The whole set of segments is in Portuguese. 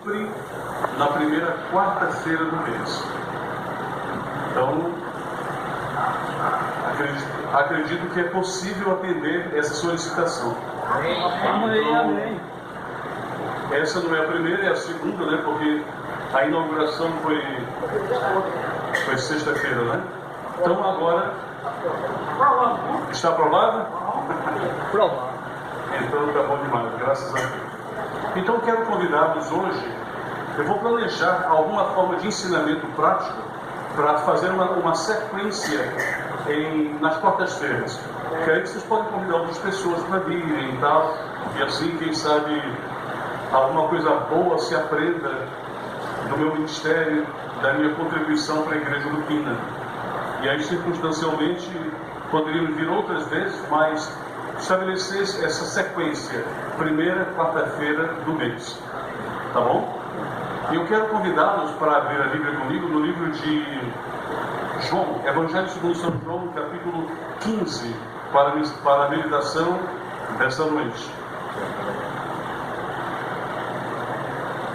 sempre na primeira quarta-feira do mês. Então, acredito que é possível atender essa solicitação. Amém. Essa não é a primeira, é a segunda, né? Porque a inauguração foi sexta-feira, né? Então agora está aprovado? Aprovado. Então está bom demais, graças a Deus. Então quero convidá-los hoje. Eu vou planejar alguma forma de ensinamento prático para fazer uma sequência nas quartas-feiras. Que aí vocês podem convidar outras pessoas para virem e tal. E assim, quem sabe, alguma coisa boa se aprenda do meu ministério, da minha contribuição para a igreja do Pina. E aí, circunstancialmente, poderíamos vir outras vezes, mas estabelecer essa sequência, primeira quarta-feira do mês. Tá bom? E eu quero convidá-los para abrir a Bíblia comigo no livro de João, Evangelho segundo São João, capítulo 15, para a meditação desta noite.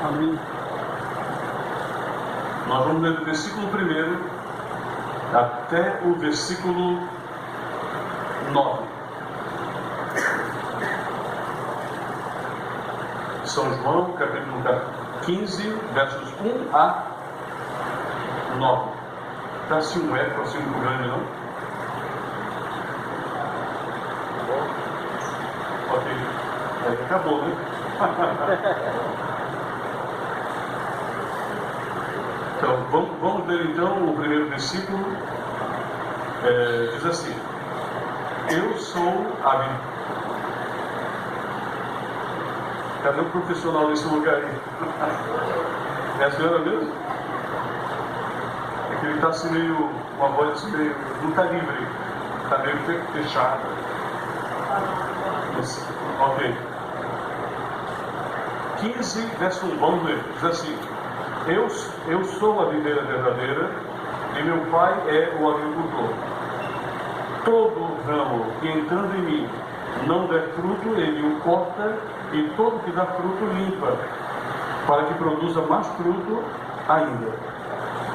Amém. Nós vamos ler do versículo 1 até o versículo 9. São João, capítulo 15, versos 1 a 9. Está assim um eco, assim muito grande, não? Ok. Aí acabou, né? Então, vamos ler então o primeiro versículo. Diz assim: Eu sou a vida. Cadê o profissional nesse lugar aí? É a senhora mesmo? É que ele está assim meio, uma voz assim meio, não está livre, está meio fechado. Ok. 15, verso 1, vamos ler. Diz assim: Eu sou a videira verdadeira e meu pai é o agricultor. Todo ramo que entrando em mim não der fruto, ele o corta, e todo que dá fruto limpa, para que produza mais fruto ainda.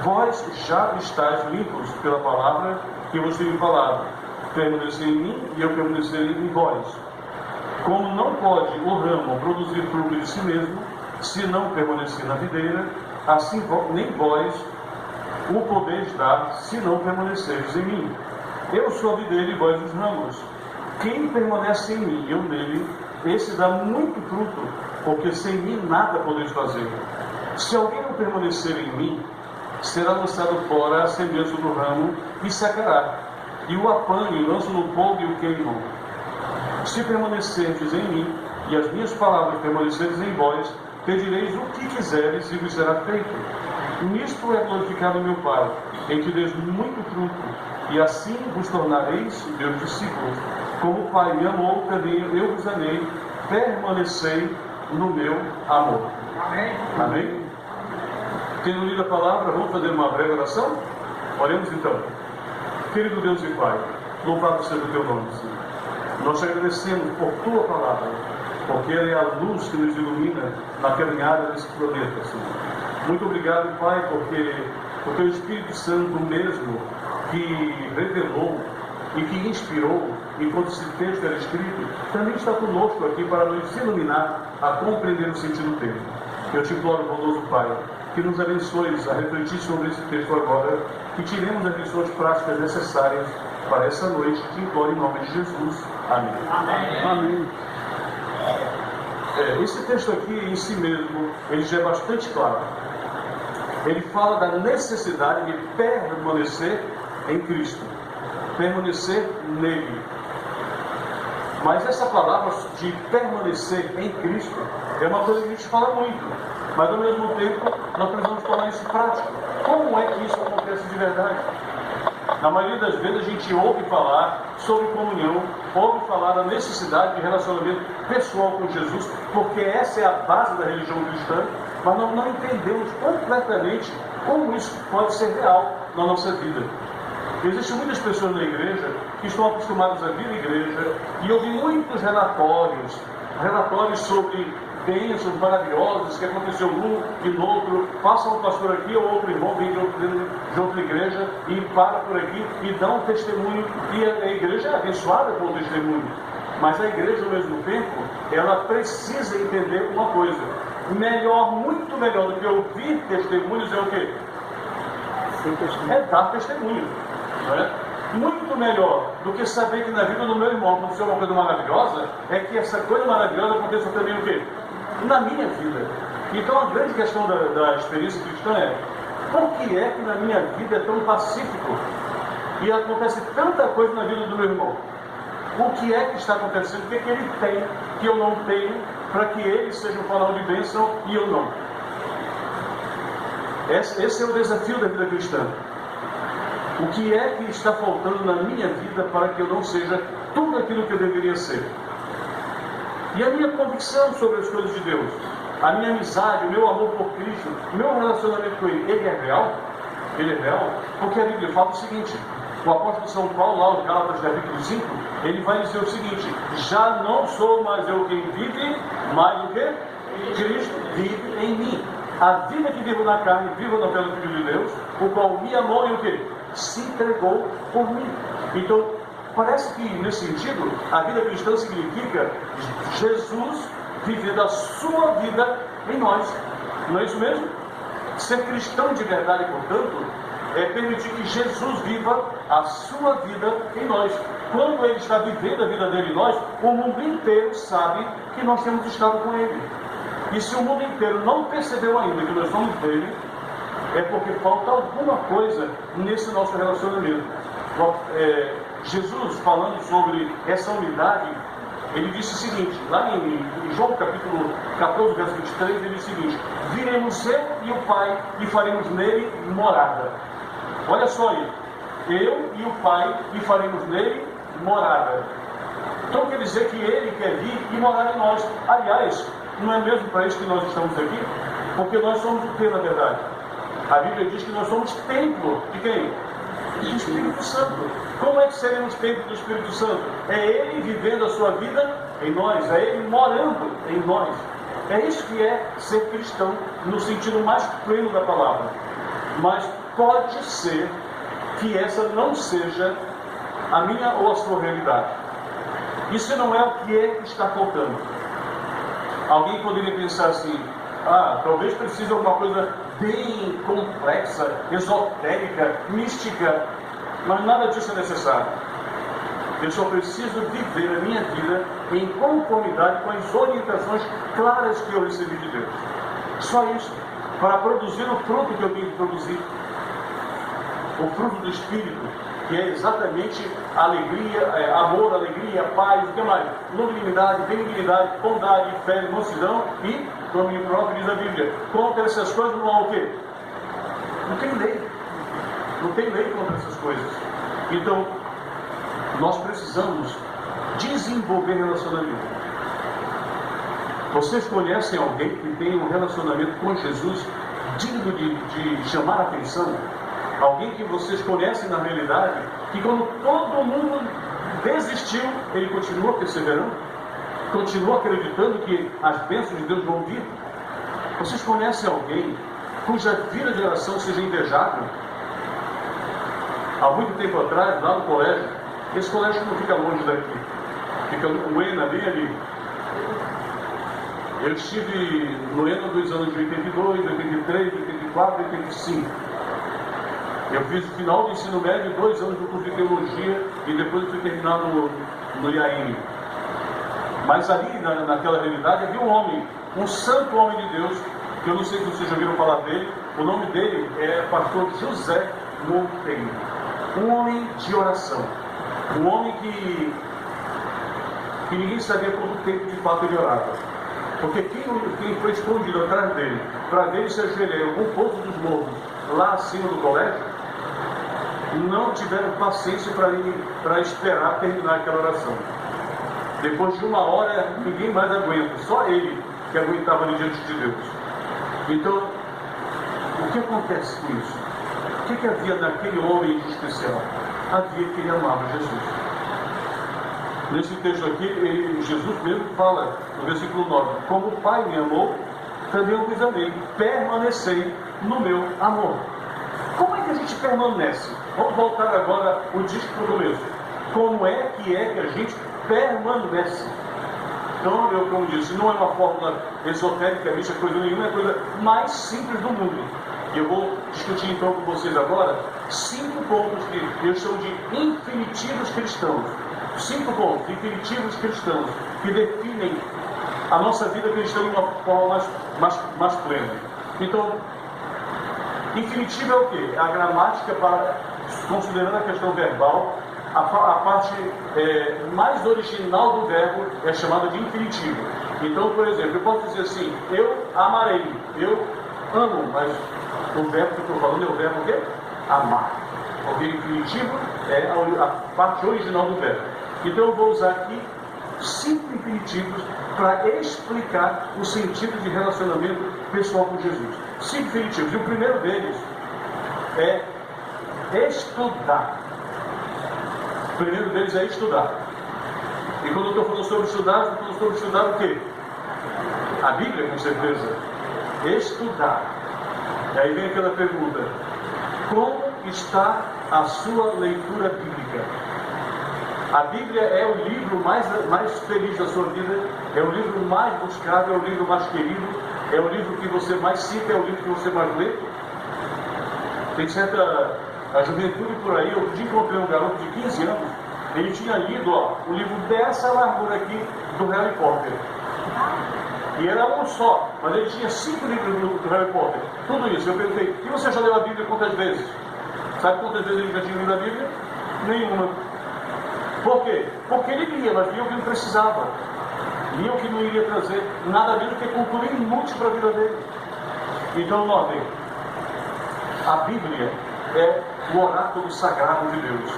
Vós já estáis limpos pela palavra que eu vos tenho falado. Permanecei em mim e eu permanecerei em vós. Como não pode o ramo produzir fruto de si mesmo, se não permanecer na videira, assim nem vós o podeis dar, se não permaneceres em mim. Eu sou a videira e vós os ramos. Quem permanece em mim e eu nele, esse dá muito fruto, porque sem mim nada podeis fazer. Se alguém não permanecer em mim, será lançado fora a semelhança do ramo e secará. E o apanham e lançam no fogo e o queimam. Se permanecerdes em mim, e as minhas palavras permanecerdes em vós, pedireis o que quiseres e vos será feito. Nisto é glorificado meu Pai, em que deis muito fruto, e assim vos tornareis meus discípulos. Como o Pai me amou, também eu vos amei, permanecei no meu amor. Amém. Amém? Tendo lido a palavra, vamos fazer uma breve oração? Oremos então. Querido Deus e Pai, louvado seja o teu nome, Senhor. Nós te agradecemos por tua palavra, porque ela é a luz que nos ilumina na caminhada desse planeta, Senhor. Muito obrigado, Pai, porque o teu Espírito Santo mesmo que revelou e que inspirou enquanto esse texto era escrito, também está conosco aqui para nos iluminar a compreender o sentido do texto. Eu te imploro, bondoso Pai, que nos abençoes a refletir sobre esse texto agora, que tiremos as lições práticas necessárias para essa noite. Te imploro em nome de Jesus. Amém. Amém. Amém. Esse texto aqui em si mesmo, ele já é bastante claro. Ele fala da necessidade de permanecer em Cristo, permanecer nele. Mas essa palavra de permanecer em Cristo é uma coisa que a gente fala muito, mas ao mesmo tempo nós precisamos tornar isso prático. Como é que isso acontece de verdade? Na maioria das vezes a gente ouve falar sobre comunhão, ouve falar da necessidade de relacionamento pessoal com Jesus, porque essa é a base da religião cristã, mas nós não entendemos completamente como isso pode ser real na nossa vida. Existem muitas pessoas na igreja que estão acostumadas a vir à igreja e ouvir muitos relatórios sobre bênçãos maravilhosas que aconteceu num e no outro. Passa um pastor aqui ou outro irmão vem de outra igreja e para por aqui e dá um testemunho. E a igreja é abençoada com o testemunho. Mas a igreja, ao mesmo tempo, ela precisa entender uma coisa. Melhor, muito melhor do que ouvir testemunhos é o quê? É dar testemunho. Não é? Muito melhor do que saber que na vida do meu irmão aconteceu uma coisa maravilhosa, é que essa coisa maravilhosa aconteça também o quê? Na minha vida. Então a grande questão da experiência cristã é: por que é que na minha vida é tão pacífico e acontece tanta coisa na vida do meu irmão? O que é que está acontecendo? O que é que ele tem que eu não tenho, para que ele seja um farol de bênção e eu não? Esse é o desafio da vida cristã. O que é que está faltando na minha vida para que eu não seja tudo aquilo que eu deveria ser? E a minha convicção sobre as coisas de Deus, a minha amizade, o meu amor por Cristo, o meu relacionamento com Ele é real? Ele é real? Porque a Bíblia fala o seguinte: o apóstolo São Paulo, lá no Gálatas capítulo 5, ele vai dizer o seguinte: já não sou mais eu quem vive, mas o que? Cristo vive em mim. A vida que vivo na carne, vivo no pelo Filho de Deus, o qual me amou e o que? Se entregou por mim. Então, parece que nesse sentido, a vida cristã significa Jesus viver a sua vida em nós. Não é isso mesmo? Ser cristão de verdade, portanto, é permitir que Jesus viva a sua vida em nós. Quando Ele está vivendo a vida dele em nós, o mundo inteiro sabe que nós temos estado com Ele. E se o mundo inteiro não percebeu ainda que nós somos dele, é porque falta alguma coisa nesse nosso relacionamento. Jesus, falando sobre essa unidade, ele disse o seguinte, lá em João capítulo 14, verso 23, ele disse o seguinte: viremos eu e o Pai e faremos nele morada. Olha só aí, eu e o Pai e faremos nele morada. Então quer dizer que ele quer vir e morar em nós. Aliás, não é mesmo para isso que nós estamos aqui? Porque nós somos o que, na verdade? A Bíblia diz que nós somos templo de quem? Do Espírito Santo. Como é que seremos templo do Espírito Santo? É Ele vivendo a sua vida em nós, é Ele morando em nós. É isso que é ser cristão, no sentido mais pleno da palavra. Mas pode ser que essa não seja a minha ou a sua realidade. Isso não é o que está faltando. Alguém poderia pensar assim: talvez precise de alguma coisa bem complexa, esotérica, mística, mas nada disso é necessário. Eu só preciso viver a minha vida em conformidade com as orientações claras que eu recebi de Deus. Só isso, para produzir o fruto que eu tenho que produzir. O fruto do Espírito, que é exatamente alegria, amor, alegria, paz, o que mais? Longanimidade, benignidade, bondade, fé, mansidão e domínio próprio, diz a Bíblia. Contra essas coisas não há o quê? Não tem lei. Não tem lei contra essas coisas. Então, nós precisamos desenvolver relacionamento. Vocês conhecem alguém que tem um relacionamento com Jesus digno de chamar a atenção? Alguém que vocês conhecem na realidade, que quando todo mundo desistiu, ele continua perseverando, continua acreditando que as bênçãos de Deus vão vir? Vocês conhecem alguém cuja vida de oração seja invejável? Há muito tempo atrás, lá no colégio, esse colégio não fica longe daqui, fica no ENA, bem ali. Eu estive no ENA dos anos de 82, 83, 84, 85. Eu fiz o final do ensino médio, 2 anos do curso de teologia e depois fui terminar no IAM. Mas ali, naquela realidade, havia um homem, um santo homem de Deus, que eu não sei se vocês já ouviram falar dele. O nome dele é pastor José Monteiro. Um homem de oração. Um homem que ninguém sabia quanto tempo de fato ele orava. Porque quem foi escondido atrás dele, para ver ele se ajoelhar em algum poço dos morros, lá acima do colégio, não tiveram paciência para esperar terminar aquela oração. Depois de 1 hora, ninguém mais aguenta, só ele que aguentava ali diante de Deus. Então, o que acontece com isso? O que havia naquele homem de especial? Havia que ele amava Jesus. Nesse texto aqui, Jesus mesmo fala, no versículo 9, como o Pai me amou, também eu vos amei, permanecei no meu amor. Como é que a gente permanece? Vamos voltar agora o disco para o começo. Como é que a gente permanece? Então, eu, como disse, não é uma fórmula esotérica, mística, coisa nenhuma, é a coisa mais simples do mundo. E eu vou discutir então com vocês agora 5 pontos que eu chamo de infinitivos cristãos. 5 pontos, infinitivos cristãos, que definem a nossa vida cristã de uma forma mais plena. Então, infinitivo é o quê? A gramática, considerando a questão verbal, a parte mais original do verbo é chamada de infinitivo. Então, por exemplo, eu posso dizer assim, eu amarei, eu amo, mas o verbo que eu estou falando é o verbo o quê? Amar. Porque infinitivo é a parte original do verbo. Então eu vou usar aqui 5 infinitivos para explicar o sentido de relacionamento pessoal com Jesus. 5 infinitivos. E o primeiro deles é estudar. O primeiro deles é estudar. E quando eu estou falando sobre estudar, eu estou falando sobre estudar o quê? A Bíblia, com certeza. Estudar. E aí vem aquela pergunta: como está a sua leitura bíblica? A Bíblia é o livro mais feliz da sua vida, é o livro mais buscado, é o livro mais querido, é o livro que você mais cita, é o livro que você mais lê. Tem certa a juventude por aí. Eu encontrei um garoto de 15 anos, ele tinha lido o livro dessa largura aqui do Harry Potter. E era um só, mas ele tinha 5 livros do Harry Potter. Tudo isso. Eu perguntei, e você já leu a Bíblia quantas vezes? Sabe quantas vezes ele já tinha lido a Bíblia? Nenhuma. Por quê? Porque ele lia, mas lia o que não precisava. Lia o que não iria trazer nada menos que cultura inútil para a vida dele. Então, notem, a Bíblia é o oráculo sagrado de Deus.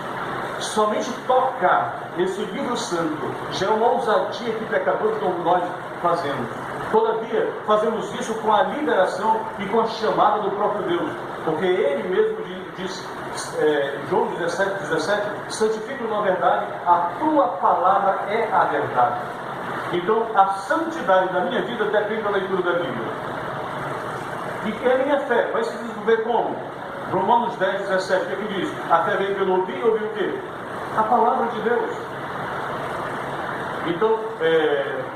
Somente tocar esse livro santo já é uma ousadia que pecadores como nós fazemos. Todavia, fazemos isso com a liberação e com a chamada do próprio Deus. Porque Ele mesmo diz, João 17, santifica na verdade, a tua palavra é a verdade. Então, a santidade da minha vida depende da leitura da Bíblia. E que a minha fé vai se desenvolver como? Romanos 10, 17, o que é que diz? A fé vem pelo ouvir, ouvir o quê? A palavra de Deus. Então,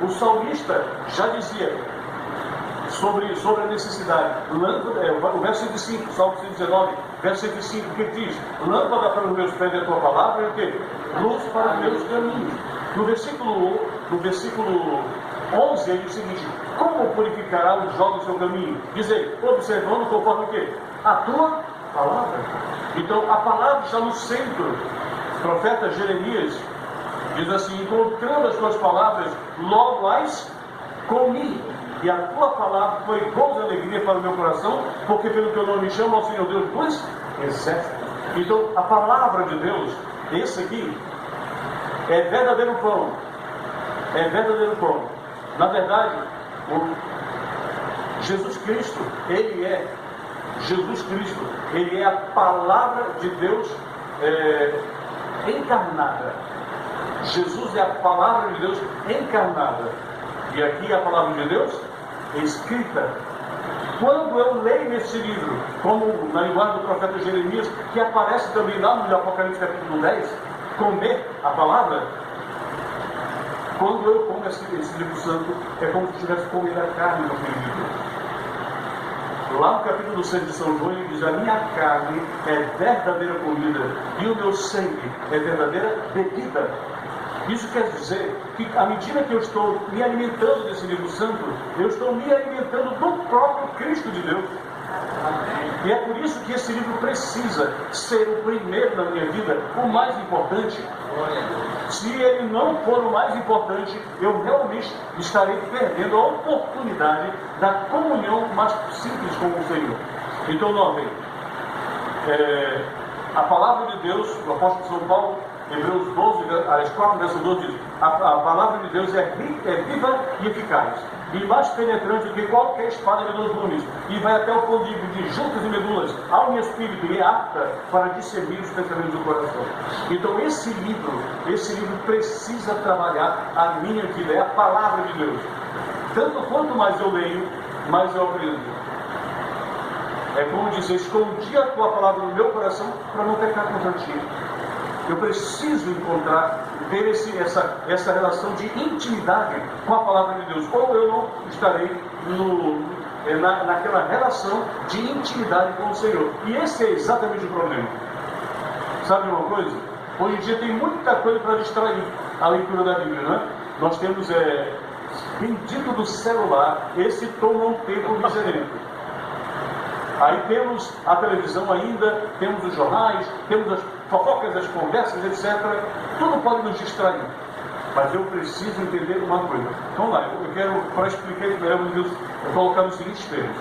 o salmista já dizia sobre a necessidade. O verso 105, Salmo 119, verso 105, o que diz? Lâmpada para os meus pés é a tua palavra, e o quê? Luz para os meus caminhos. No versículo 11, ele diz o seguinte: como purificará o jovem o seu caminho? Diz ele, observando conforme o quê? A tua palavra. Então, a palavra está no centro. O profeta Jeremias diz assim: encontrando as tuas palavras, logo as comi. E a tua palavra foi gozo e alegria para o meu coração, porque pelo teu nome me chama ao Senhor Deus dos exércitos. Então, a palavra de Deus, esse aqui, é verdadeiro pão. É verdadeiro pão. Na verdade, Jesus Cristo, Ele é a palavra de Deus encarnada. Jesus é a palavra de Deus encarnada. E aqui a palavra de Deus escrita. Quando eu leio esse livro, como na linguagem do profeta Jeremias, que aparece também lá no Apocalipse capítulo 10, comer a palavra, quando eu como esse livro santo, é como se estivesse comendo a carne do livro. Lá no capítulo 6 de São João, ele diz: a minha carne é verdadeira comida e o meu sangue é verdadeira bebida. Isso quer dizer que, à medida que eu estou me alimentando desse livro santo, eu estou me alimentando do próprio Cristo de Deus. E é por isso que esse livro precisa ser o primeiro na minha vida, o mais importante. Se ele não for o mais importante, eu realmente estarei perdendo a oportunidade da comunhão mais simples com o Senhor. Então, notem, a palavra de Deus, o apóstolo São Paulo, Hebreus 12, as 4, verso 12, diz: a palavra de Deus é viva e eficaz. e mais penetrante do que qualquer espada de 2 gumes, e vai até o ponto de juntas e medulas, alma e espírito, e é apta para discernir os pensamentos do coração. Então esse livro precisa trabalhar a minha vida, é a palavra de Deus. Tanto quanto mais eu leio, mais eu aprendo. É como dizer, escondi a tua palavra no meu coração para não pecar contra ti. Eu preciso ter essa relação de intimidade com a palavra de Deus, ou eu não estarei naquela relação de intimidade com o Senhor. E esse é exatamente o problema. Sabe uma coisa? Hoje em dia tem muita coisa para distrair a leitura da Bíblia, não é? Nós temos, bendito do celular, esse toma um tempo miserento. Aí temos a televisão ainda, temos os jornais, temos as fofocas, as conversas, etc. Tudo pode nos distrair. Mas eu preciso entender uma coisa. Vamos lá, eu quero, para explicar melhor, Deus, colocar nos seguintes termos.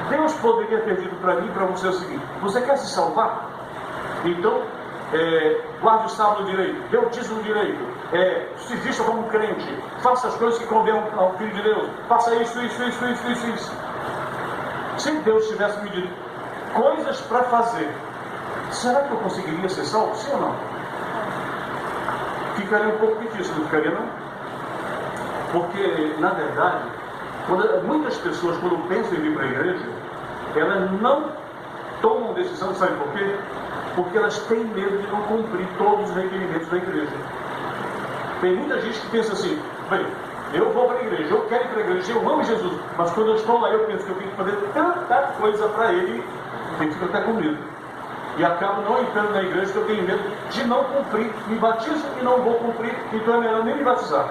Deus poderia ter dito para mim e para você o seguinte: você quer se salvar? Então, guarde o sábado direito, dê o dízimo direito, se vista como um crente, faça as coisas que convêm ao Filho de Deus, faça isso. Se Deus tivesse me dito coisas para fazer, será que eu conseguiria ser salvo? Sim ou não? Ficaria um pouco difícil, não ficaria não? Porque, na verdade, muitas pessoas, quando pensam em vir para a igreja, elas não tomam decisão, sabe por quê? Porque elas têm medo de não cumprir todos os requerimentos da igreja. Tem muita gente que pensa assim: bem, eu vou para a igreja, eu quero ir para a igreja, eu amo Jesus, mas quando eu estou lá eu penso que eu tenho que fazer tanta coisa para Ele, eu fico até com medo. E acabo não entrando na igreja porque eu tenho medo de não cumprir. Me batizo e não vou cumprir, então é melhor nem me batizar.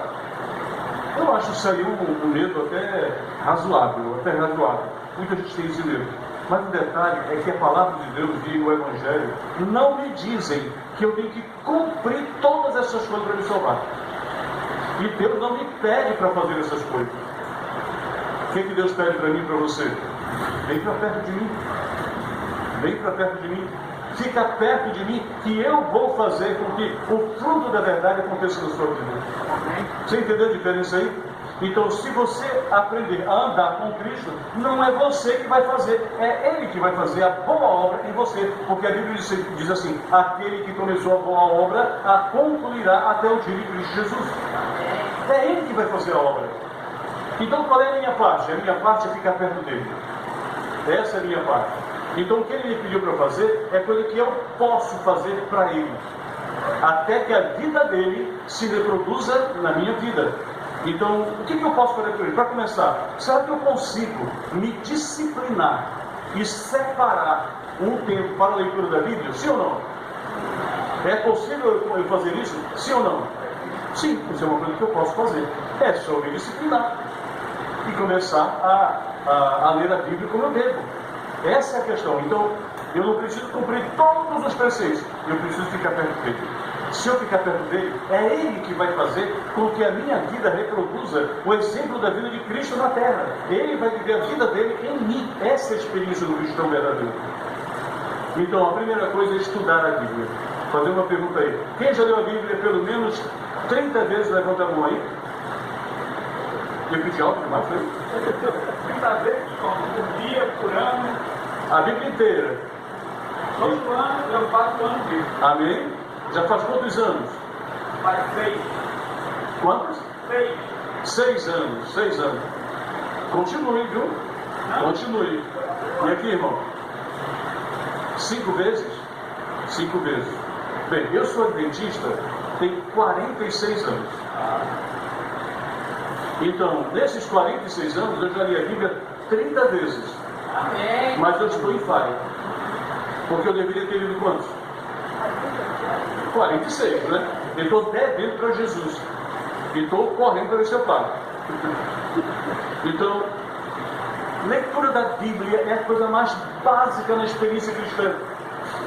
Eu acho isso aí um medo até razoável. Muita gente tem esse medo. Mas o detalhe é que a palavra de Deus e o Evangelho não me dizem que eu tenho que cumprir todas essas coisas para me salvar. E Deus não me pede para fazer essas coisas. O que Deus pede para mim e para você? Vem para perto de mim. Vem para perto de mim. Fica perto de mim, que eu vou fazer com que o fruto da verdade aconteça na sua vida. Você entendeu a diferença aí? Então, se você aprender a andar com Cristo, não é você que vai fazer, é Ele que vai fazer a boa obra em você. Porque a Bíblia diz assim: aquele que começou a boa obra, a concluirá até o dia de Cristo Jesus. É Ele que vai fazer a obra. Então, qual é a minha parte? A minha parte é ficar perto dele. Essa é a minha parte. Então, o que ele me pediu para fazer é coisa que eu posso fazer para ele, até que a vida dele se reproduza na minha vida. Então, o que eu posso fazer para ele? Para começar, será que eu consigo me disciplinar e separar um tempo para a leitura da Bíblia? Sim ou não? É possível eu fazer isso? Sim ou não? Sim, isso é uma coisa que eu posso fazer. É só me disciplinar e começar a ler a Bíblia como eu devo. Essa é a questão. Então, eu não preciso cumprir todos os preceitos, eu preciso ficar perto dele. Se eu ficar perto dele, é ele que vai fazer com que a minha vida reproduza o exemplo da vida de Cristo na terra. Ele vai viver a vida dele em mim. Essa é a experiência do cristão verdadeiro. Então, a primeira coisa é estudar a Bíblia. Fazer uma pergunta aí: quem já leu a Bíblia pelo menos 30 vezes? Levanta a mão aí. Eu pedi algo demais, foi? 30 vezes, por dia, por ano. A Bíblia inteira. Todo ano eu faço o ano dele. Amém? Já faz quantos anos? Faz 6. Quantos? 6. 6 anos. 6 anos. Continue, viu? Não. Continue. E aqui, irmão? 5 vezes? 5 vezes. Bem, eu sou adventista, tenho 46 anos. Então, nesses 46 anos, eu já li a Bíblia 30 vezes. Amém. Mas eu estou em falha. Porque eu deveria ter lido quantos? 46, né? Eu estou devendo para Jesus. E estou correndo para ver se eu pago. Então, leitura da Bíblia é a coisa mais básica na experiência cristã.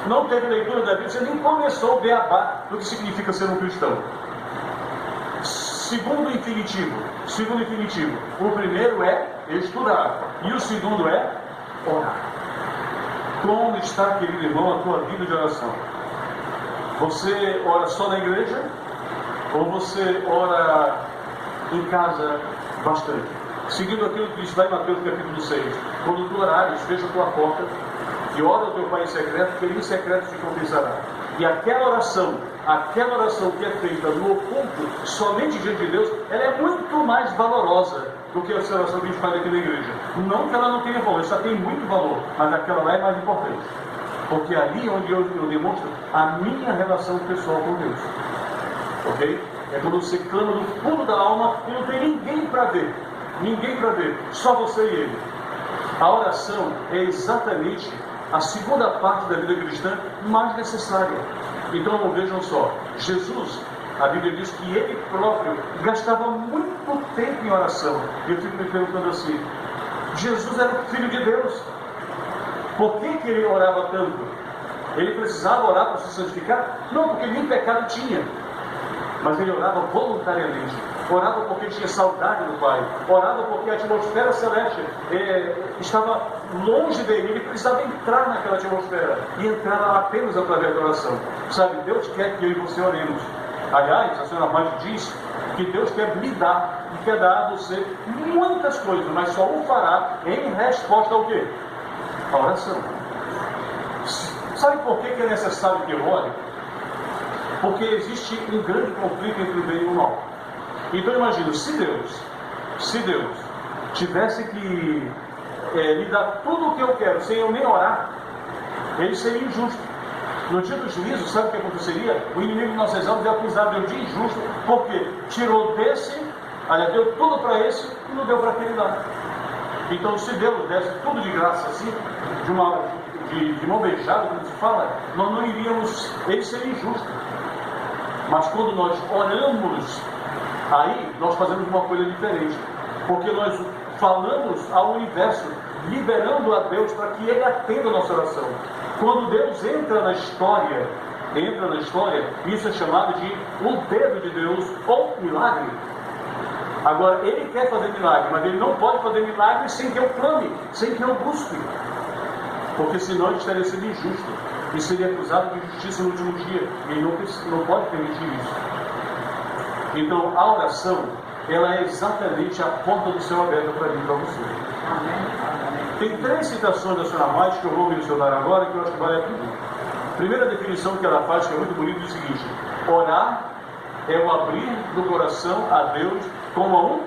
Não teve leitura da Bíblia, você nem começou o beabá do que significa ser um cristão. Segundo infinitivo. O primeiro é estudar. E o segundo é orar. Como está, querido irmão, a tua vida de oração? Você ora só na igreja? Ou você ora em casa bastante? seguindo aquilo que diz lá em Mateus capítulo 6, quando tu orares, fecha a tua porta e ora ao teu Pai em secreto, que ele em secreto te compensará. E aquela oração que é feita no oculto, somente diante de Deus, ela é muito mais valorosa do que a oração que a gente faz aqui na igreja. Não que ela não tenha valor, ela tem muito valor, mas aquela lá é mais importante. Porque ali é onde eu demonstro a minha relação pessoal com Deus. Ok? É quando você clama no fundo da alma e não tem ninguém para ver. Ninguém para ver, só você e ele. A oração é exatamente a segunda parte da vida cristã mais necessária. Então vejam só, Jesus, a Bíblia diz que ele próprio gastava muito tempo em oração. E eu fico me perguntando assim, Jesus era o Filho de Deus. Por que ele orava tanto? Ele precisava orar para se santificar? Não, porque nem pecado tinha. Mas ele orava voluntariamente. Orava porque tinha saudade do Pai. Orava porque a atmosfera celeste estava longe dele. Ele precisava entrar naquela atmosfera. E entrava apenas através da oração. Sabe, Deus quer que eu e você oremos. Aliás, a senhora Maggi diz que Deus quer lhe dar e quer dar a você muitas coisas, mas só o fará em resposta ao quê? A oração. Sabe por que é necessário que eu ore? Porque existe um grande conflito entre o bem e o mal. Então imagina, se Deus tivesse que me dar tudo o que eu quero sem eu nem orar, ele seria injusto. No dia do juízo, sabe o que aconteceria? O inimigo de nossas almas ia acusar Deus de injusto, porque tirou desse, deu tudo para esse e não deu para aquele lá. Então, se Deus desse tudo de graça assim, de mão beijada, como se fala, nós não iríamos, ele seria injusto. Mas quando nós oramos, aí nós fazemos uma coisa diferente, porque nós falamos ao universo, liberando a Deus para que ele atenda a nossa oração. Quando Deus entra na história, isso é chamado de o dedo de Deus ou milagre. Agora, ele quer fazer milagre, mas ele não pode fazer milagre sem que eu clame, sem que eu busque. Porque senão ele estaria sendo injusto e seria acusado de injustiça no último dia. E ele não pode permitir isso. Então, a oração, ela é exatamente a porta do céu aberta para mim e para você. Tem 3 citações da senhora Maggi que eu vou mencionar agora, que eu acho que vale a pena. A primeira definição que ela faz, que é muito bonita, é o seguinte: orar é o abrir do coração a Deus como a um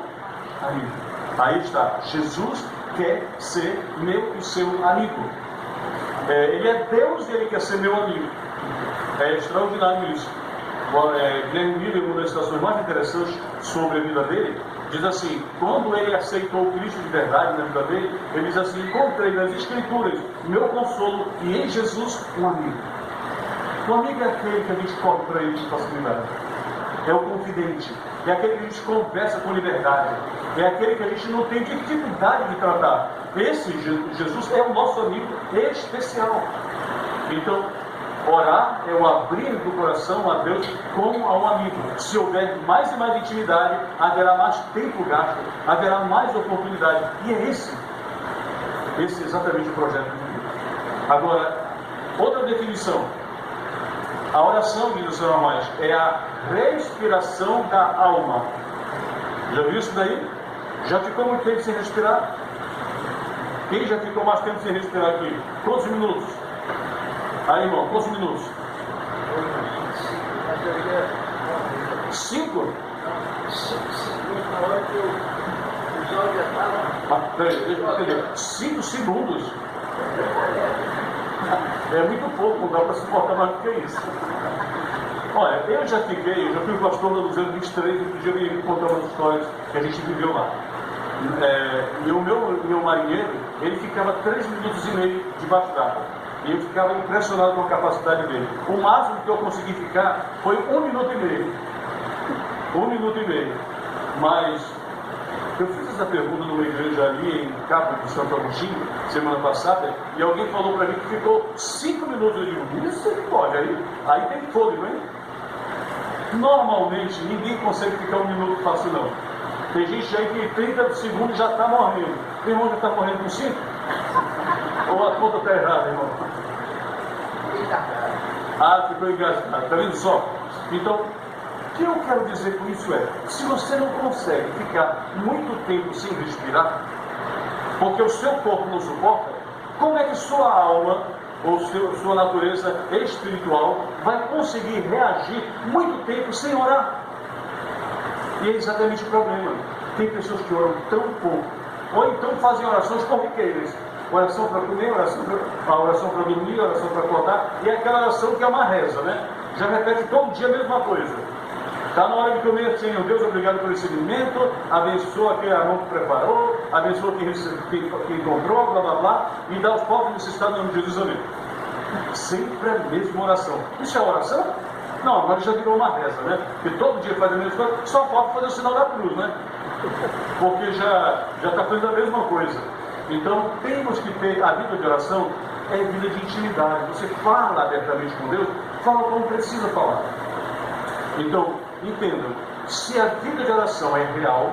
amigo. Aí está, Jesus quer ser meu e seu amigo. Ele é Deus e ele quer ser meu amigo. É extraordinário isso. Guilherme Miller, uma das citações mais interessantes sobre a vida dele, diz assim: quando ele aceitou o Cristo de verdade na vida dele, ele diz assim: encontrei nas Escrituras meu consolo e em Jesus um amigo. O amigo é aquele que a gente corre para ele com facilidade. É o confidente. É aquele que a gente conversa com liberdade. É aquele que a gente não tem dificuldade de tratar. Esse Jesus é o nosso amigo especial. Então, orar é o abrir do coração a Deus como a um amigo. Se houver mais e mais intimidade, haverá mais tempo gasto, haverá mais oportunidade. E é esse é exatamente o projeto de Deus. Agora, outra definição. A oração, diz a senhora Maggi, é a respiração da alma. Já viu isso daí? Já ficou muito tempo sem respirar? Quem já ficou mais tempo sem respirar aqui? Quantos minutos? Aí, irmão, quantos minutos? 5? Peraí, deixa eu entender. 5 segundos? É muito pouco, não dá para suportar mais do que isso. Olha, eu já fui pastor da 223 e podia me contar umas histórias que a gente viveu lá. E o meu marinheiro, ele ficava 3 minutos e meio debaixo d'água. E eu ficava impressionado com a capacidade dele. O máximo que eu consegui ficar foi 1 minuto e meio. 1 minuto e meio. Mas eu fiz essa pergunta numa igreja ali em Cabo de Santo Agostinho, semana passada, e alguém falou para mim que ficou 5 minutos. Eu digo, isso ele pode, aí tem fôlego, hein? Normalmente, ninguém consegue ficar 1 minuto fácil, não. Tem gente aí que 30 segundos já está morrendo. Tem irmão já está morrendo com 5? Ou a conta está errada, irmão? Ficou engasgado. Está vendo só? Então, que eu quero dizer com isso é, se você não consegue ficar muito tempo sem respirar, porque o seu corpo não suporta, como é que sua alma ou sua natureza espiritual vai conseguir reagir muito tempo sem orar? E é exatamente o problema. Tem pessoas que oram tão pouco, ou então fazem orações corriqueiras. Oração para comer, oração para dormir, oração para acordar, e aquela oração que é uma reza, né? Já repete todo dia a mesma coisa. Está na hora de comer, Senhor Deus, obrigado pelo esse alimento, abençoa aquele mão que preparou, abençoa quem comprou, blá blá blá, e dá aos pobres necessitados no nome de Jesus, amém. Sempre a mesma oração. Isso é oração? Não, agora já virou uma reza, né? Porque todo dia faz a mesma coisa, só pode fazer o sinal da cruz, né? Porque já está fazendo a mesma coisa. Então, temos que ter a vida de oração, é vida de intimidade. Você fala abertamente com Deus, fala como precisa falar. Então, entendam, se a vida de oração é real,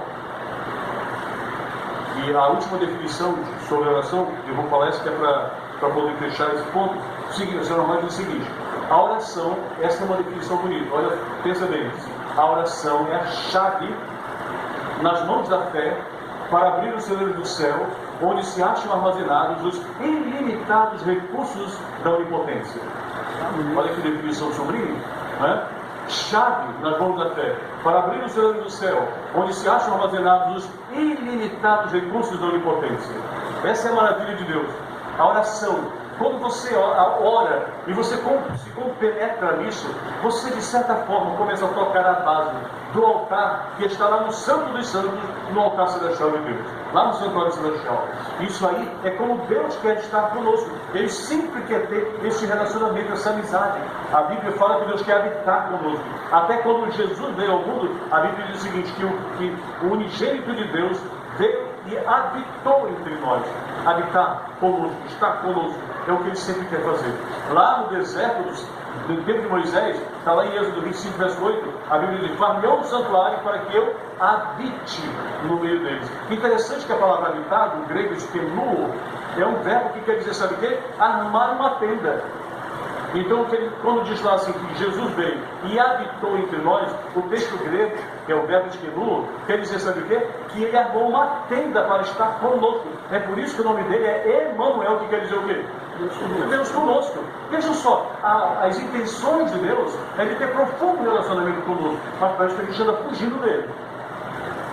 e a última definição sobre oração, eu vou falar isso que é para poder fechar esse ponto, é o seguinte: a oração, essa é uma definição bonita, olha, pensa bem, a oração é a chave nas mãos da fé para abrir os celeiros do céu, onde se acham armazenados os ilimitados recursos da onipotência. Olha que definição sombria, né? Chave nas mãos da fé para abrir os celeiros do céu, onde se acham armazenados os ilimitados recursos da onipotência. Essa é a maravilha de Deus. A oração, quando você ora e você se compenetra nisso, você de certa forma começa a tocar a base do altar que está lá no Santo dos Santos, no altar celestial de Deus, lá no santuário celestial. Isso aí é como Deus quer estar conosco. Ele sempre quer ter esse relacionamento, essa amizade. A Bíblia fala que Deus quer habitar conosco. Até quando Jesus veio ao mundo, a Bíblia diz o seguinte, que o unigênito de Deus veio e habitou entre nós. Habitar conosco, estar conosco, é o que Ele sempre quer fazer. Lá no deserto do tempo de Moisés, está lá em Êxodo 25, verso 8, a Bíblia diz: far-me um santuário para que eu habite no meio deles. Interessante que a palavra habitar, do grego eskenuo, é um verbo que quer dizer, sabe o quê? Armar uma tenda. Então, quando diz lá assim que Jesus veio e habitou entre nós, o texto grego, que é o verbo eskenuo, quer dizer, sabe o quê? Que ele armou uma tenda para estar conosco. É por isso que o nome dele é Emanuel, que quer dizer o quê? Deus conosco. Vejam só, as intenções de Deus é de ter profundo relacionamento conosco, mas parece que a gente anda fugindo dele.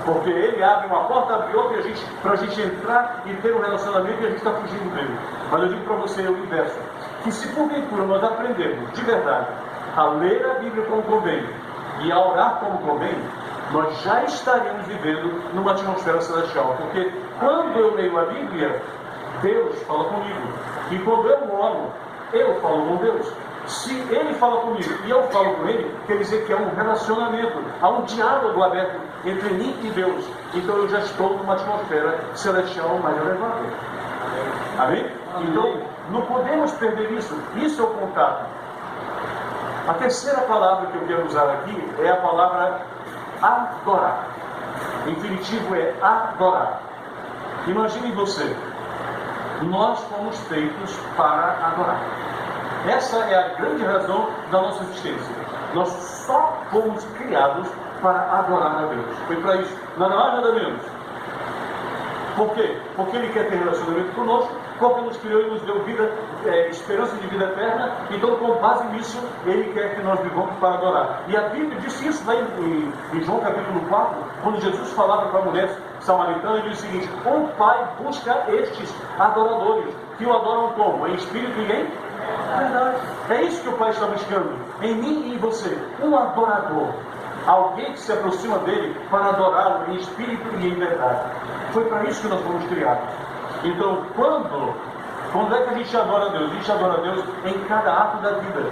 Porque ele abre uma porta, abre outra, para a gente entrar e ter um relacionamento, e a gente está fugindo dele. Mas eu digo para você o inverso, que se porventura nós aprendermos de verdade a ler a Bíblia como convém e a orar como convém, nós já estaremos vivendo numa atmosfera celestial. Porque quando eu leio a Bíblia, Deus fala comigo. E quando eu oro, eu falo com Deus. Se Ele fala comigo e eu falo com Ele, quer dizer que há um relacionamento, há um diálogo aberto entre mim e Deus. Então eu já estou numa atmosfera celestial mais elevada. Amém? Então, não podemos perder isso. Isso é o contato. A terceira palavra que eu quero usar aqui é a palavra adorar. O infinitivo é adorar. Imagine você. Nós fomos feitos para adorar. Essa é a grande razão da nossa existência. Nós só fomos criados para adorar a Deus. Foi para isso. Nada mais, nada menos. Por quê? Porque Ele quer ter relacionamento conosco, porque nos criou e nos deu vida, esperança de vida eterna. Então, com base nisso, Ele quer que nós vivamos para adorar. E a Bíblia disse isso lá em João capítulo 4, quando Jesus falava para a mulher samaritana, ele diz o seguinte: o Pai busca estes adoradores, que o adoram como? Em espírito e em verdade. É isso que o Pai está buscando, em mim e em você, um adorador. Alguém que se aproxima dele para adorá-lo em espírito e em verdade. Foi para isso que nós fomos criados. Então, quando é que a gente adora a Deus? A gente adora a Deus em cada ato da vida.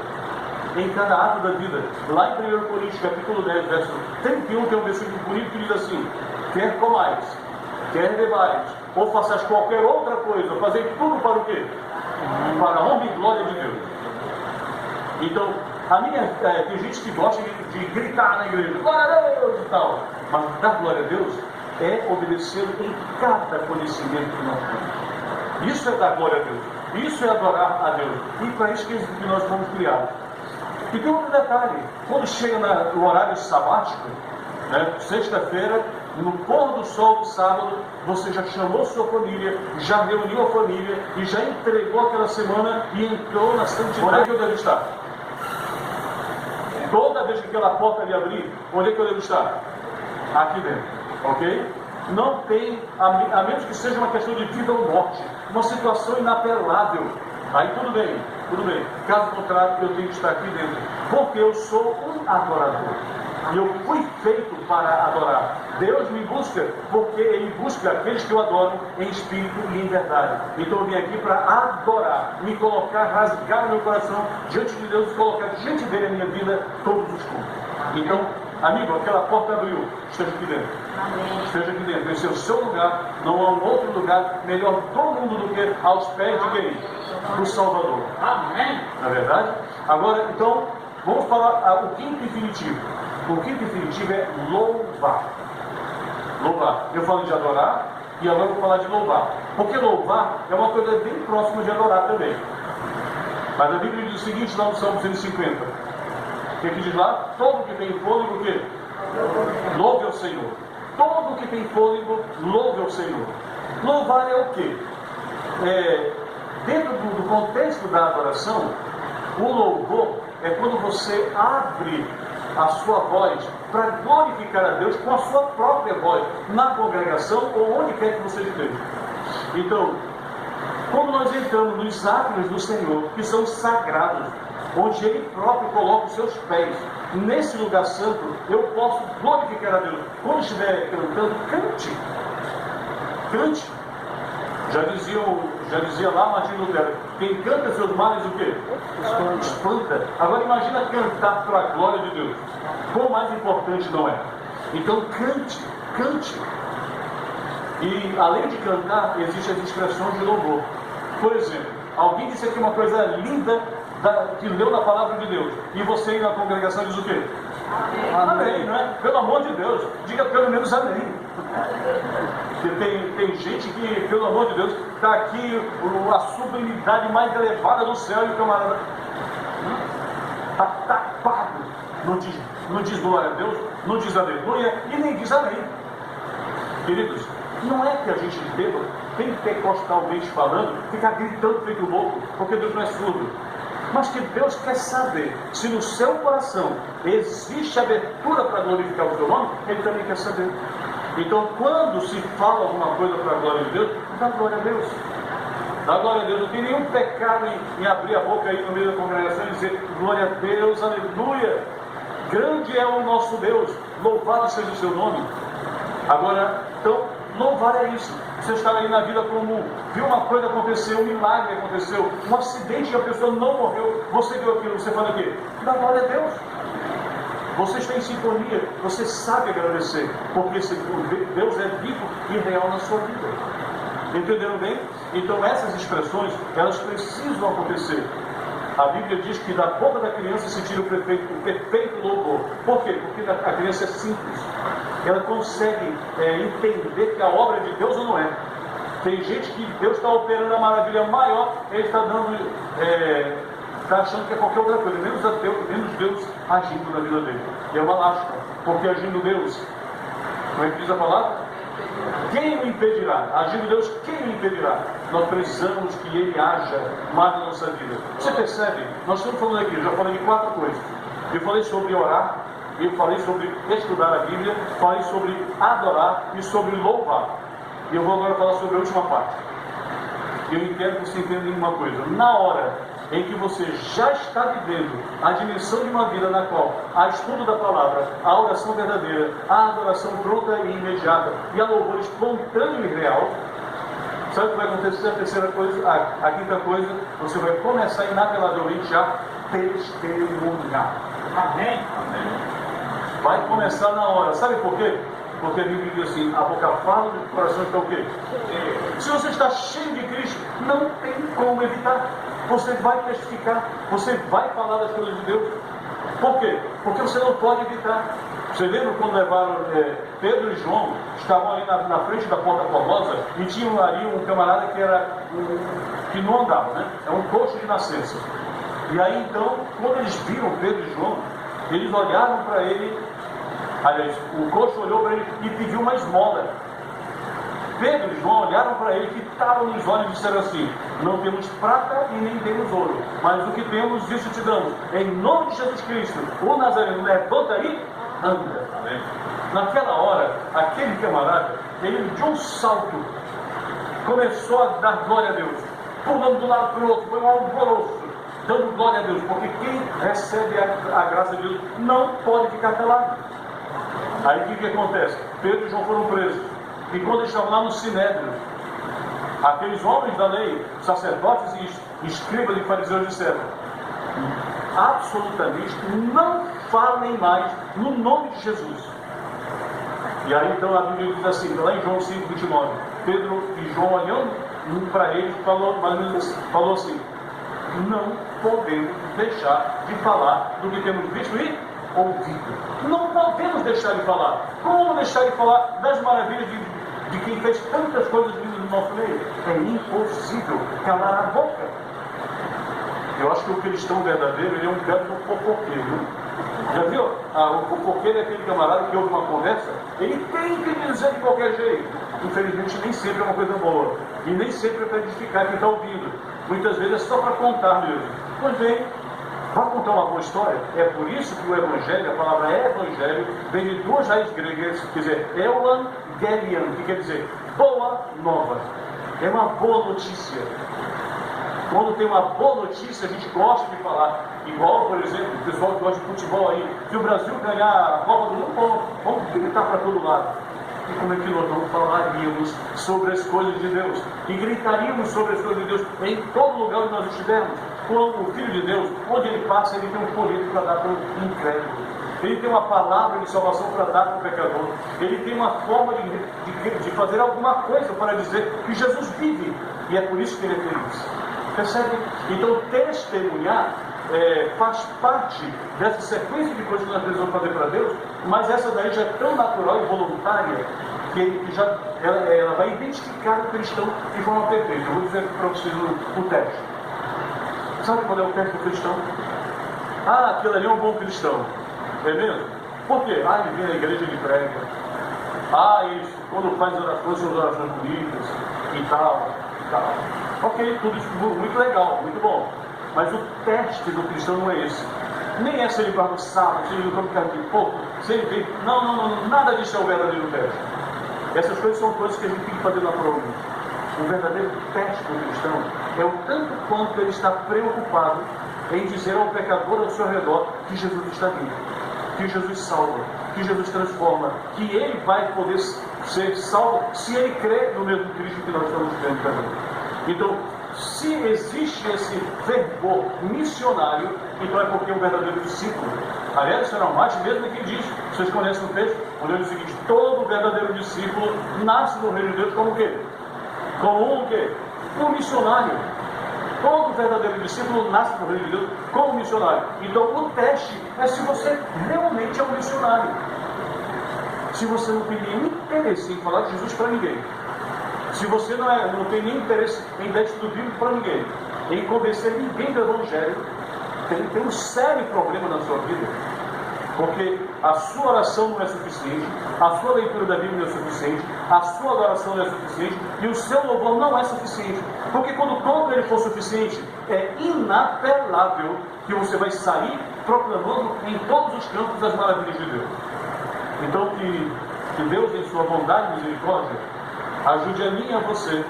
Em cada ato da vida. Lá em 1 Coríntios, capítulo 10, verso 31, tem um versículo bonito que diz assim: quer comais, quer bebais, ou façais qualquer outra coisa, fazer tudo para o quê? Para a honra e glória de Deus. Então, tem gente que gosta de gritar na igreja, glória a Deus e tal. Mas dar glória a Deus é obedecê-lo em cada conhecimento que nós temos. Isso é dar glória a Deus. Isso é adorar a Deus. E para isso que nós fomos criados. E tem outro detalhe, quando chega no horário sabático, né, sexta-feira, no pôr do sol do sábado, você já chamou sua família, já reuniu a família e já entregou aquela semana e entrou na santidade. Onde é que eu devo estar? Toda vez que aquela porta lhe abrir, onde é que eu devo estar? Aqui dentro, ok? Não tem, a menos que seja uma questão de vida ou morte, uma situação inapelável. Aí tudo bem. Caso contrário, eu tenho que estar aqui dentro, porque eu sou um adorador. E eu fui feito para adorar. Deus me busca porque Ele busca aqueles que o adoram em espírito e em verdade. Então eu vim aqui para adorar, me colocar, rasgar o meu coração diante de Deus e colocar diante dele a minha vida todos os cultos. Então, amigo, aquela porta abriu, esteja aqui dentro. Amém. Esteja aqui dentro. Esse é o seu lugar, não há um outro lugar melhor do mundo do que aos pés de quem? Do Salvador. Amém. Não é verdade? Agora, então, vamos falar o quinto infinitivo. O quinto infinitivo é louvar. Louvar. Eu falei de adorar e agora eu vou falar de louvar. Porque louvar é uma coisa bem próxima de adorar também. Mas a Bíblia diz o seguinte lá no Salmo 150. O que diz lá? Todo que tem fôlego, o quê? Louve ao Senhor. Todo que tem fôlego, louve ao Senhor. Louvar é o quê? Dentro do contexto da adoração, o louvor é quando você abre a sua voz para glorificar a Deus com a sua própria voz, na congregação ou onde quer que você esteja. Então, quando nós entramos nos átrios do Senhor, que são sagrados, onde Ele próprio coloca os seus pés, nesse lugar santo, eu posso glorificar a Deus. Quando estiver cantando, cante. Cante. Já dizia lá Martim Lutero, quem canta seus males o quê? Espanta. Agora imagina cantar para a glória de Deus. Quão mais importante não é? Então cante. E além de cantar, existem as expressões de louvor. Por exemplo, alguém disse aqui uma coisa linda que leu na palavra de Deus. E você na congregação diz o quê? Amém, não é? Pelo amor de Deus, diga pelo menos amém. Tem gente que, pelo amor de Deus, está aqui a sublimidade mais elevada do céu e o camarada está tapado. Não diz glória a Deus, não diz aleluia e nem diz amém. Queridos, não é que a gente bêbado, pentecostalmente falando, ficar gritando feito louco, porque Deus não é surdo. Mas que Deus quer saber se no seu coração existe abertura para glorificar o seu nome, Ele também quer saber. Então, quando se fala alguma coisa para a glória de Deus, dá glória a Deus. Dá glória a Deus. Não tem nenhum pecado em abrir a boca aí no meio da congregação e dizer glória a Deus, aleluia. Grande é o nosso Deus, louvado seja o seu nome. Agora, então, louvar é isso. Você está aí na vida comum, viu uma coisa acontecer, um milagre aconteceu, um acidente e a pessoa não morreu, você viu aquilo, você fala o quê? Dá glória a Deus. Você está em sintonia, você sabe agradecer, porque Deus é vivo e real na sua vida. Entenderam bem? Então essas expressões, elas precisam acontecer. A Bíblia diz que da boca da criança se tira o perfeito louvor. Por quê? Porque a criança é simples. Ela consegue entender que a obra é de Deus ou não é. Tem gente que Deus está operando a maravilha maior, ele está dando, está achando que é qualquer outra coisa, menos Deus agindo na vida dele. E é uma lástima, porque agindo Deus, como é que diz a palavra? Quem o impedirá? Agindo Deus, quem o impedirá? Nós precisamos que Ele haja mais na nossa vida. Você percebe? Nós estamos falando aqui, eu já falei de 4 coisas. Eu falei sobre orar, eu falei sobre estudar a Bíblia, falei sobre adorar e sobre louvar. E eu vou agora falar sobre a última parte. Eu quero que você entenda uma coisa. Na hora em que você já está vivendo a dimensão de uma vida na qual há estudo da palavra, a oração verdadeira, a adoração pronta e imediata e a louvor espontâneo e real, sabe o que vai acontecer? A terceira coisa, a quinta coisa, você vai começar inapelavelmente a testemunhar. Amém. Vai começar na hora. Sabe por quê? Porque a Bíblia diz assim, a boca fala, o coração está o quê? Se você está cheio de Cristo, não tem como evitar. Você vai testificar, você vai falar das coisas de Deus. Por quê? Porque você não pode evitar. Você lembra quando levaram Pedro e João, estavam ali na frente da Porta Formosa e tinham ali um camarada que não andava, né? É um coxo de nascença. E aí então, quando eles viram Pedro e João, eles olharam para ele, aliás, o coxo olhou para ele e pediu uma esmola. Pedro e João olharam para ele, fitaram nos olhos e disseram assim: não temos prata e nem temos ouro, mas o que temos, isso te damos. Em nome de Jesus Cristo, o Nazareno, levanta aí, anda. Amém. Naquela hora, aquele camarada, ele de um salto, começou a dar glória a Deus, pulando de um lado para o outro, foi um alvoroço, dando glória a Deus, porque quem recebe a graça de Deus não pode ficar calado. Aí o que acontece? Pedro e João foram presos. E quando eles estavam lá no Sinédrio, aqueles homens da lei, sacerdotes e escribas e fariseus disseram: absolutamente não falem mais no nome de Jesus. E aí então a Bíblia diz assim, lá em João 5:29, Pedro e João olhando para ele, falou assim: não podemos deixar de falar do que temos visto e ouvido. Não podemos deixar de falar. Como deixar de falar das maravilhas de quem fez tantas coisas no nosso meio? É impossível calar a boca. Eu acho que o cristão verdadeiro, ele é um gato fofoqueiro. Já viu? O fofoqueiro é aquele camarada que ouve uma conversa, ele tem que dizer de qualquer jeito. Infelizmente nem sempre é uma coisa boa. E nem sempre é para edificar quem está ouvindo. Muitas vezes é só para contar mesmo. Pois bem, vai contar uma boa história? É por isso que o Evangelho, a palavra Evangelho, vem de duas raízes gregas, quer dizer, Evangelion, que quer dizer boa nova. É uma boa notícia. Quando tem uma boa notícia, a gente gosta de falar. Igual, por exemplo, o pessoal que gosta de futebol aí, se o Brasil ganhar a Copa do Mundo, vamos gritar para todo lado. E como é que nós não falaríamos sobre as coisas de Deus? E gritaríamos sobre as coisas de Deus em todo lugar onde nós estivermos. Quando o Filho de Deus, onde ele passa, ele tem um folheto para dar para o incrédulo. Ele tem uma palavra de salvação para dar para o pecador. Ele tem uma forma de fazer alguma coisa para dizer que Jesus vive. E é por isso que ele é feliz. Percebe? Então, testemunhar faz parte dessa sequência de coisas que nós precisamos fazer para Deus, mas essa daí já é tão natural e voluntária que ela vai identificar o cristão de forma perfeita. Eu vou dizer para vocês o teste. Sabe qual é o teste do cristão? Aquele ali é um bom cristão. É mesmo? Por quê? Ele vem na igreja, ele prega. Ele, quando faz orações, são orações bonitas e tal. Ok, tudo isso muito legal, muito bom. Mas o teste do cristão não é esse. Nem é se ele vai no sábado, se ele não come carne de porco, se ele vem. Não, nada disso é o verdadeiro teste. Essas coisas são coisas que a gente tem que fazer naturalmente. O verdadeiro teste do cristão é o tanto quanto ele está preocupado em dizer ao pecador ao seu redor que Jesus está vivo, que Jesus salva, que Jesus transforma, que ele vai poder ser salvo se ele crê no mesmo Cristo que nós estamos crendo também. Então, se existe esse fervor missionário, então é porque é um verdadeiro discípulo. Aliás, será mais mesmo que diz, vocês conhecem o texto, o o seguinte: todo verdadeiro discípulo nasce no reino de Deus como o quê? Como um quê? Um missionário. Todo verdadeiro discípulo nasce no reino de Deus como missionário. Então o teste é se você realmente é um missionário. Se você não tem nenhum interesse em falar de Jesus para ninguém, se você não tem nenhum interesse em dar estudo bíblico para ninguém, em convencer ninguém do Evangelho, tem um sério problema na sua vida. Porque a sua oração não é suficiente, a sua leitura da Bíblia não é suficiente, a sua adoração não é suficiente e o seu louvor não é suficiente. Porque quando todo ele for suficiente, é inapelável que você vai sair proclamando em todos os campos as maravilhas de Deus. Então que Deus, em sua bondade e misericórdia, ajude a mim e a você,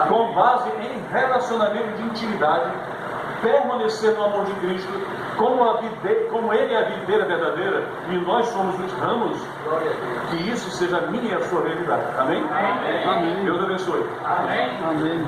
com base em relacionamento de intimidade, permanecer no amor de Cristo, como Ele é a videira verdadeira e nós somos os ramos, que isso seja a minha e a sua realidade. Amém? Amém. Deus abençoe. Amém.